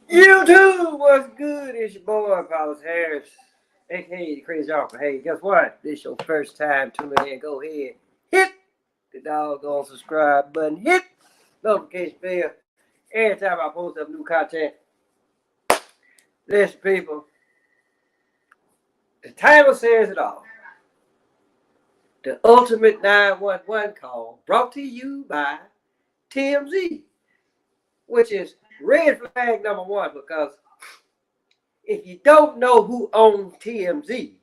YouTube, what's good? It's your boy, Paulus Harris, aka the Crazy Uncle. Hey, guess what? This your first time tuning in. Go ahead, hit the doggone subscribe button, hit notification bell. Every time I post up new content, listen, people, the title says it all. The ultimate 911 call brought to you by TMZ, which is red flag number one because if you don't know who owns TMZ,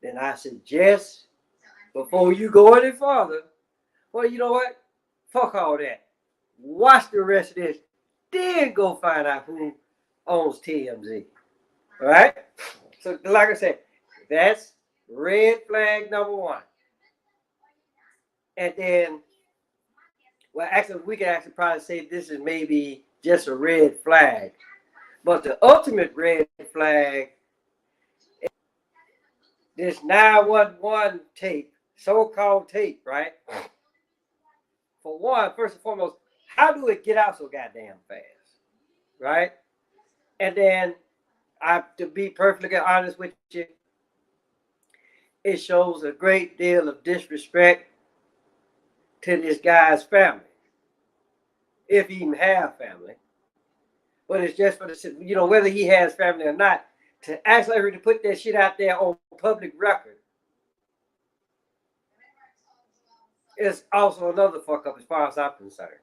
then I suggest before you go any further, well, you know what? Fuck all that. Watch the rest of this, then go find out who owns TMZ. All right? So, like I said, that's red flag number one. And then, well, actually, we can actually probably say this is maybe just a red flag. But the ultimate red flag is this 911 tape, so-called tape, right? For one, first and foremost, how do it get out so goddamn fast, right? And then, to be perfectly honest with you, it shows a great deal of disrespect to this guy's family, if he even have family. But it's just for the, whether he has family or not, to actually to put that shit out there on public record is also another fuck up as far as I'm concerned.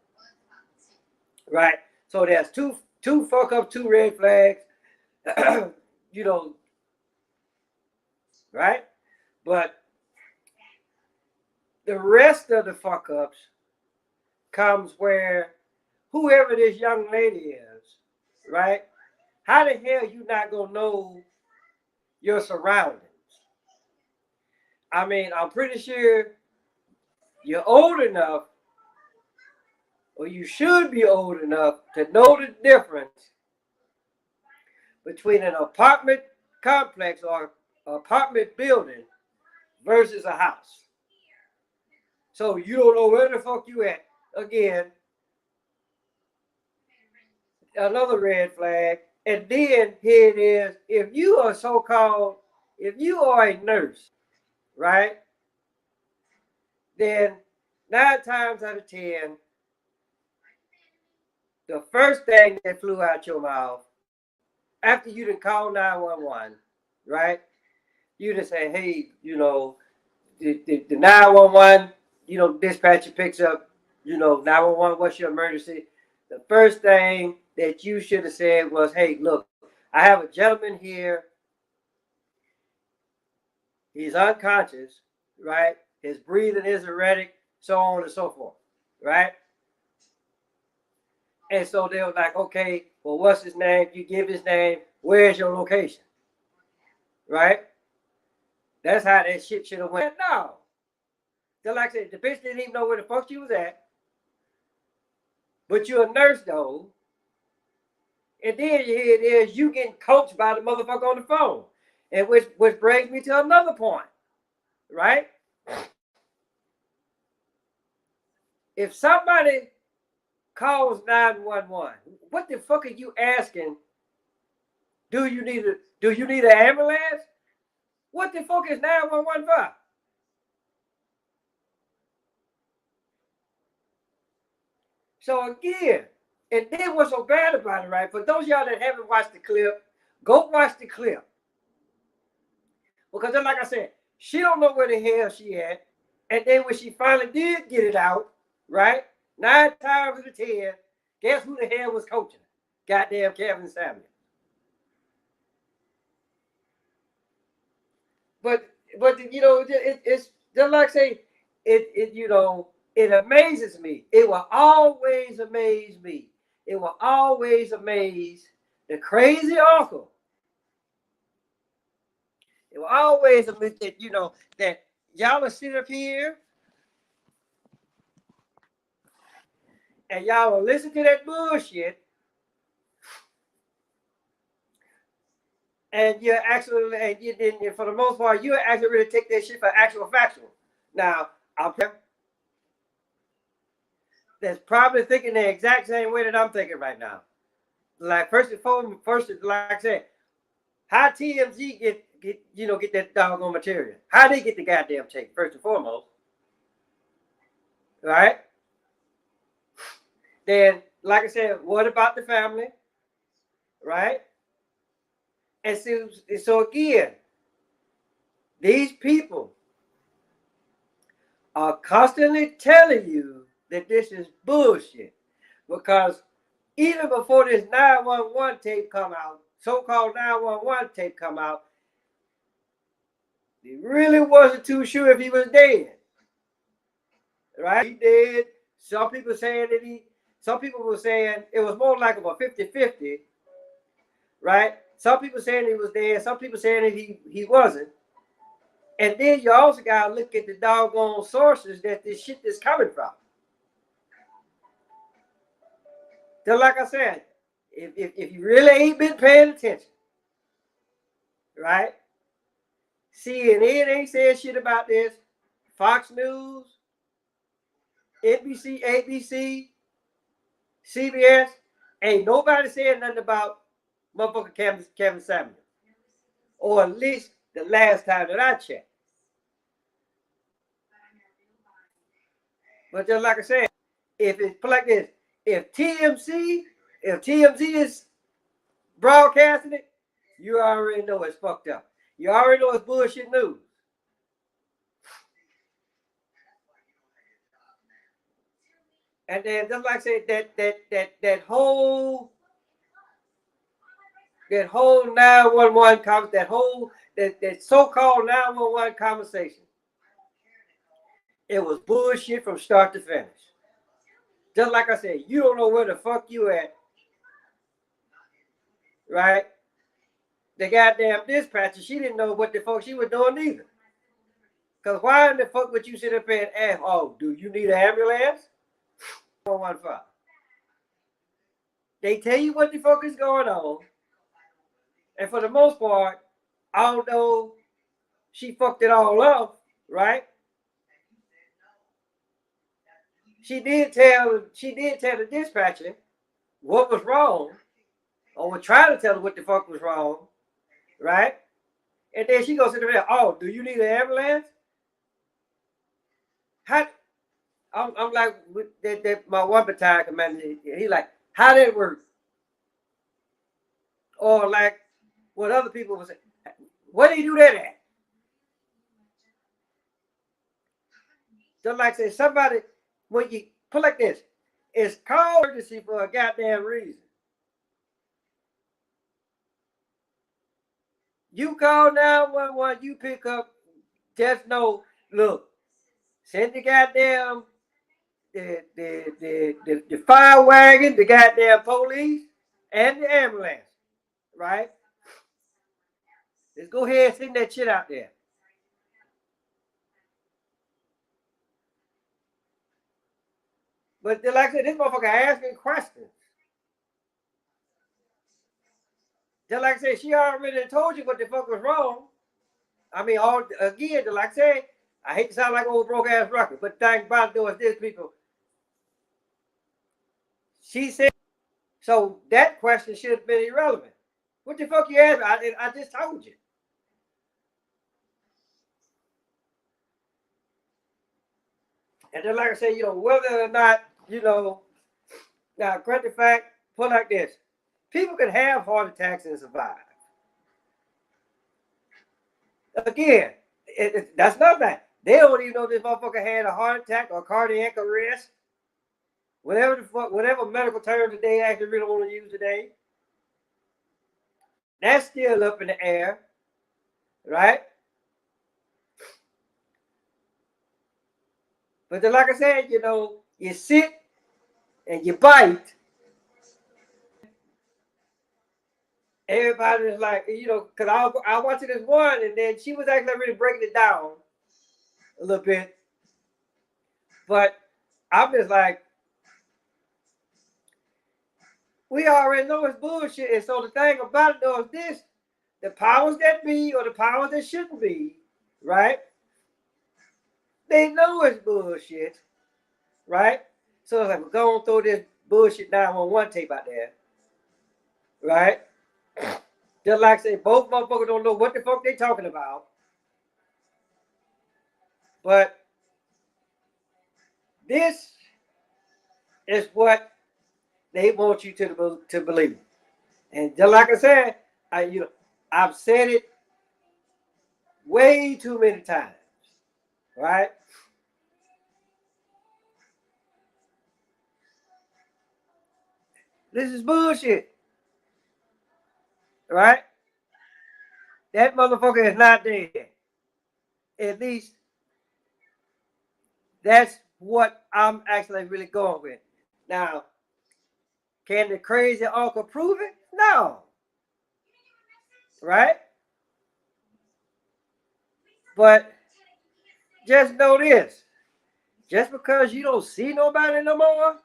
Right? So there's two fuck up, two red flags, right? But the rest of the fuck ups comes where whoever this young lady is, right? How the hell you not gonna know your surroundings? I mean, I'm pretty sure you're old enough, or you should be old enough to know the difference between an apartment complex or apartment building versus a house. So you don't know where the fuck you at. Again, another red flag. And then here it is. If you are if you are a nurse, right? Then 9 times out of 10, the first thing that flew out your mouth after you done call 911, right? You just say, hey, the 911, dispatcher picks up, 911, what's your emergency? The first thing that you should have said was, hey, look, I have a gentleman here. He's unconscious, right? His breathing is erratic, so on and so forth, right? And so they were like, okay, well, what's his name? You give his name. Where's your location? Right? That's how that shit should have went. No. Just like I said, the bitch didn't even know where the fuck she was at. But you're a nurse, though. And then here it is, you getting coached by the motherfucker on the phone. And which brings me to another point. Right? If somebody calls 911, what the fuck are you asking? Do you need an ambulance? What the fuck is 911 for? So again, and then what's so bad about it, right? For those of y'all that haven't watched the clip, go watch the clip. Because then, like I said, she don't know where the hell she at. And then when she finally did get it out, right? 9 times out of 10, guess who the hell was coaching her? Goddamn Kevin Samuel. But it's just like I say, it amazes me. It will always amaze me. It will always amaze the crazy uncle. It will always amaze that that y'all will sit up here and y'all will listen to that bullshit. And you're actually, for the most part, you actually really take that shit for actual factual. Now, that's probably thinking the exact same way that I'm thinking right now. Like first and foremost, like I said, how TMZ get that doggone material? How they get the goddamn tape? First and foremost, right? Then, like I said, what about the family, right? And so again, these people are constantly telling you that this is bullshit because even before this 911 tape come out, so-called 911 tape come out, they really wasn't too sure if he was dead. Right? He dead. Some people saying that some people were saying it was more like about 50-50, right? Some people saying he was dead, some people saying that he wasn't. And then you also gotta look at the doggone sources that this shit is coming from. Just like I said, if you really ain't been paying attention, right? CNN ain't saying shit about this. Fox News, NBC, ABC, CBS, ain't nobody saying nothing about motherfucker Kevin Samuel. Or at least the last time that I checked. But just like I said, if it's like this, if TMZ is broadcasting it, you already know it's fucked up. You already know it's bullshit news. And then just like I said, that whole 911 that so-called 911 conversation, it was bullshit from start to finish. Just like I said, you don't know where the fuck you at, right? The goddamn dispatcher, she didn't know what the fuck she was doing either. Because why in the fuck would you sit up there and ask, oh, do you need an ambulance? 115. They tell you what the fuck is going on. And for the most part, although she fucked it all up, right? She did tell the dispatcher what was wrong, or was trying to tell her what the fuck was wrong, right? And then she goes to there, oh, do you need an ambulance? How? I'm like, my one battalion commander, he like, how did it work? Or like what other people would say, where do you do that at? Just like say somebody, when you put like this, it's called emergency for a goddamn reason. You call 911, you pick up, just know, look, send the goddamn the fire wagon, the goddamn police, and the ambulance, right? Let's go ahead and send that shit out there. But like I said, this motherfucker asking questions. Just like I said, she already told you what the fuck was wrong. I mean, again, like I said, I hate to sound like old broke ass record, but the thing about it though is this, people. She said, so that question should have been irrelevant. What the fuck you asked me? I just told you. And then, like I said, whether or not, now, credit fact, put like this. People can have heart attacks and survive. Again, that's nothing. They don't even know this motherfucker had a heart attack or cardiac arrest. Whatever medical terms that they actually really want to use today. That's still up in the air, right? But then, like I said, you sit and you bite. Everybody is like, because I watched this one, and then she was actually really breaking it down a little bit. But I'm just like, we already know it's bullshit. And so the thing about it though is this: the powers that be or the powers that shouldn't be, right? They know it's bullshit, right? So it's like, we're going to throw this bullshit 911 tape out there, right? Just like I say, both motherfuckers don't know what the fuck they talking about. But this is what they want you to believe. And just like I said, I've said it way too many times, right? This is bullshit, right? That motherfucker is not dead. At least that's what I'm actually really going with. Now, can the crazy uncle prove it? No. Right? But just know this. Just because you don't see nobody no more,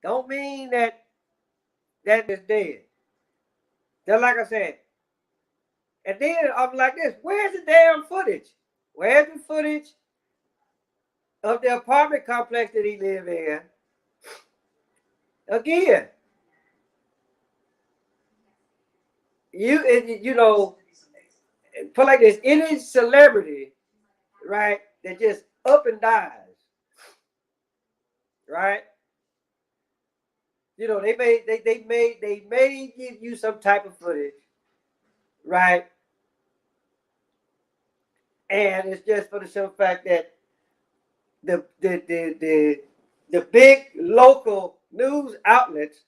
don't mean that is dead. Just like I said. And then I'm like this, where's the damn footage? Where's the footage of the apartment complex that he lived in? Again, you know, put like this, any celebrity, right, that just up and dies, right? You know, they may give you some type of footage, right? And it's just for the simple fact that the big local news outlets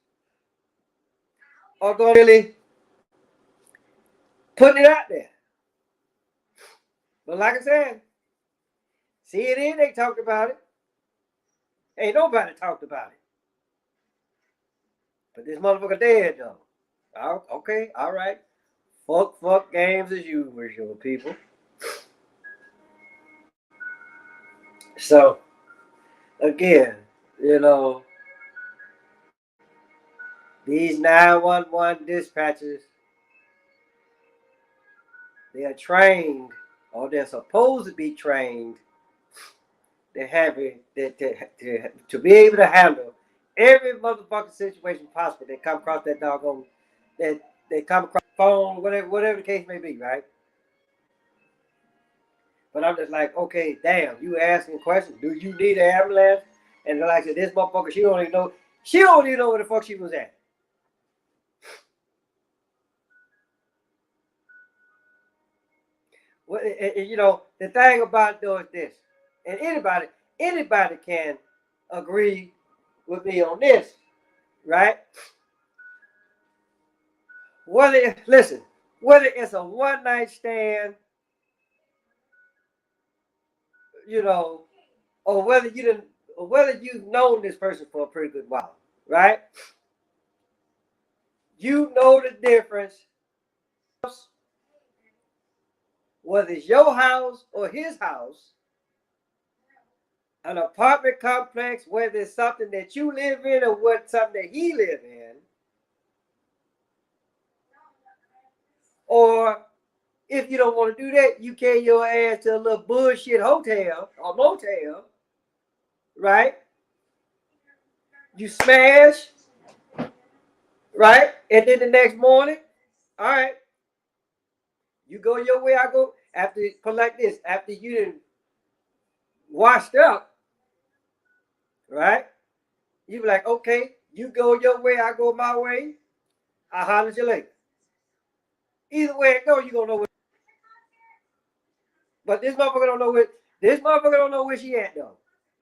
are going to really put it out there. But like I said, CNN, they talked about it. Ain't nobody talked about it. But this motherfucker dead though. Oh, okay, all right. Fuck games as usual, people. So again, you know, these 911 dispatchers, they are trained, or they're supposed to be trained, to be able to handle every motherfucking situation possible that come across that doggone, that they come across the phone, whatever the case may be, right? But I'm just like, okay, damn, you asking questions. Do you need an ambulance? And like I said, this motherfucker, she don't even know where the fuck she was at. Well, you know, the thing about it though is this, and anybody can agree with me on this, right? Whether it's a one night stand, you know, or whether you've known this person for a pretty good while, right? You know the difference, whether it's your house or his house, an apartment complex, whether it's something that you live in or what something that he live in, or if you don't want to do that, you carry your ass to a little bullshit hotel or motel, right? You smash, right? And then the next morning, all right, you go your way, I go. After, put like this, after you done washed up, right? You be like, okay, you go your way, I go my way. I holler at you later. Either way it go, you gonna know what. But this motherfucker don't know where she at though.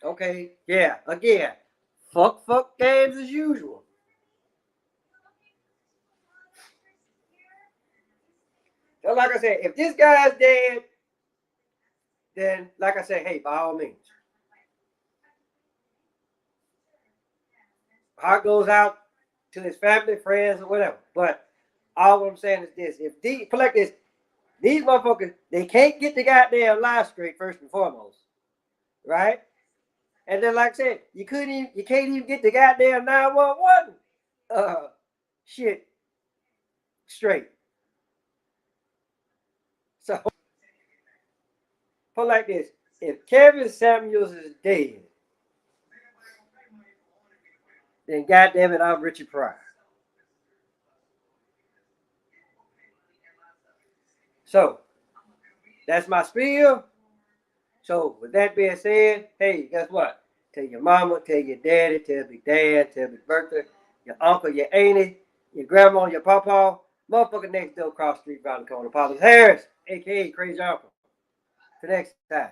Okay, yeah, again, fuck games as usual. So like I said, if this guy's dead, then like I said, hey, by all means, heart goes out to his family, friends, or whatever. But all I'm saying is this: if these motherfuckers, they can't get the goddamn lie straight first and foremost, right? And then, like I said, you can't even get the goddamn 911 shit straight. So, put like this: if Kevin Samuels is dead, then goddamn it, I'm Richard Pryor. So that's my spiel. So with that being said, hey, guess what? Tell your mama, tell your daddy, tell Big Dad, tell Big Bertha, your uncle, your auntie, your grandma, your papa, motherfucker next door across the street around the corner, Papa's Harris, aka Crazy Uncle. Till next time.